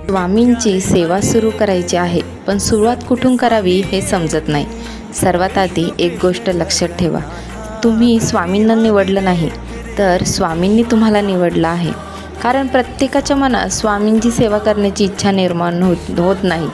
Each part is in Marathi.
स्वामींची सेवा सुरू करायची आहे, पण सुरुवात कुठून करावी हे समजत नाही. सर्वात आधी एक गोष्ट लक्षात ठेवा, तुम्ही स्वामींना निवडलं नाही, तर स्वामींनी तुम्हाला निवडलं आहे. कारण प्रत्येकाच्या मनात स्वामींची सेवा करण्याची इच्छा निर्माण होत नाही.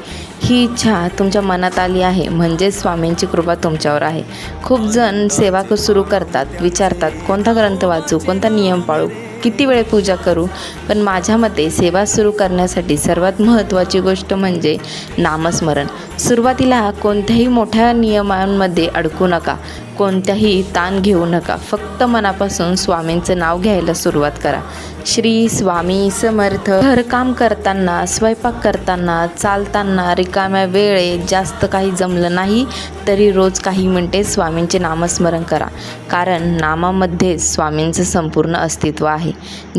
ही इच्छा तुमच्या मनात आली आहे म्हणजेच स्वामींची कृपा तुमच्यावर आहे. खूप जण सेवा सुरू करतात, विचारतात कोणता ग्रंथ वाचू, कोणता नियम पाळू, किती वेळ पूजा करू. पण माझ्या मते सेवा सुरू करण्यासाठी सर्वात महत्त्वाची गोष्ट म्हणजे नामस्मरण. सुरुवातीला कोणत्याही मोठ्या नियमांमध्ये अडकू नका, कोणत्याही ताण घेऊ नका. फक्त मनापासून स्वामींचं नाव घ्यायला सुरुवात करा. श्री स्वामी समर्थ. घरकाम करताना, स्वयंपाक करताना, चालताना, रिकाम्या वेळेत जास्त काही जमलं नाही तरी रोज काही मिनिटे स्वामींचे नामस्मरण करा. कारण नामामध्ये स्वामींचं संपूर्ण अस्तित्व आहे.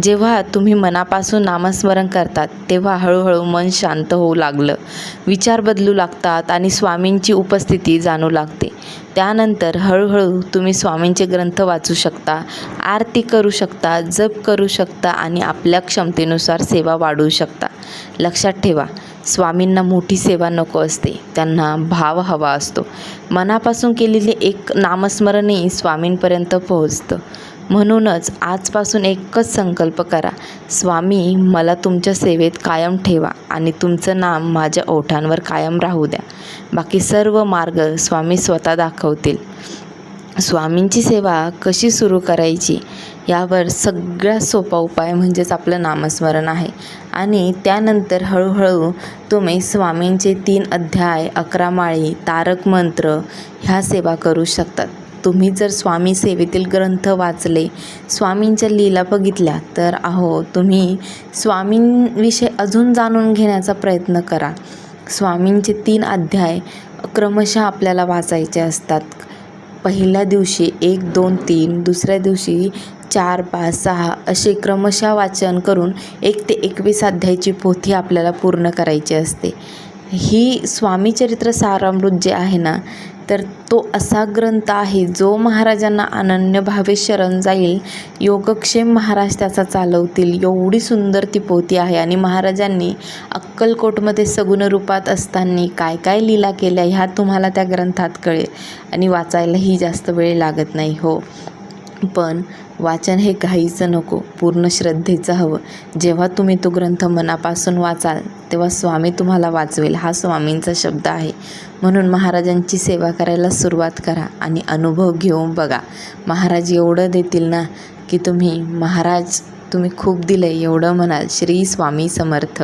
जेव्हा तुम्ही मनापासून नामस्मरण करतात तेव्हा हळूहळू मन शांत होऊ लागलं, विचार बदलू लागतात आणि स्वामींची उपस्थिती जाणू लागते. त्यानंतर हळूहळू तुम्ही स्वामींचे ग्रंथ वाचू शकता, आरती करू शकता, जप करू शकता आणि आपल्या क्षमतेनुसार सेवा वाढवू शकता. लक्षात ठेवा, स्वामींना मोठी सेवा नको असते, त्यांना भाव हवा असतो. मनापासून केलेले एक नामस्मरणही स्वामींपर्यंत पोहोचतं. म्हणूनच आजपासून एकच संकल्प करा, स्वामी मला तुमच्या सेवेत कायम ठेवा आणि तुमचं नाम माझ्या ओठांवर कायम राहू द्या. बाकी सर्व मार्ग स्वामी स्वतः दाखवतील. स्वामींची सेवा कशी सुरू करायची यावर सगळ्यात सोपा उपाय म्हणजेच आपलं नामस्मरण आहे. आणि त्यानंतर हळूहळू तुम्ही स्वामींचे 3 अध्याय, 11 माळी, तारक मंत्र ह्या सेवा करू शकतात. तुम्ही जर स्वामी सेवेतील ग्रंथ वाचले, स्वामींच्या लीला बघितल्या तर तुम्ही स्वामींविषयी अजून जाणून घेण्याचा प्रयत्न करा. स्वामींचे 3 अध्याय क्रमशः आपल्याला वाचायचे असतात. पहिल्या दिवशी 1, 2, 3, दुसऱ्या दिवशी 4, 5, 6 असे क्रमशः वाचन करून 1 ते 21 अध्यायाची पोथी आपल्याला पूर्ण करायची असते. ही स्वामीचरित्र सारामृत जे आहे ना, तर तो असा ग्रंथ आहे जो महाराजांना अनन्यभावे शरण जाईल. योगक्षेम महाराज त्याचा चालवतील, एवढी सुंदर ती पोथी आहे. आणि महाराजांनी अक्कलकोटमध्ये सगुण रूपात असताना काय काय लीला केल्या ह्या तुम्हाला त्या ग्रंथात कळेल. आणि वाचायलाही जास्त वेळ लागत नाही. पण वाचन हे घाईचं नको, पूर्ण श्रद्धेचं हवं. जेव्हा तुम्ही तो ग्रंथ मनापासून वाचाल तेव्हा स्वामी तुम्हाला वाचवेल, हा स्वामींचा शब्द आहे. म्हणून महाराजांची सेवा करायला सुरुवात करा आणि अनुभव घेऊन बघा. महाराज एवढं देतील ना की तुम्ही खूप दिलं एवढं म्हणाल. श्री स्वामी समर्थ.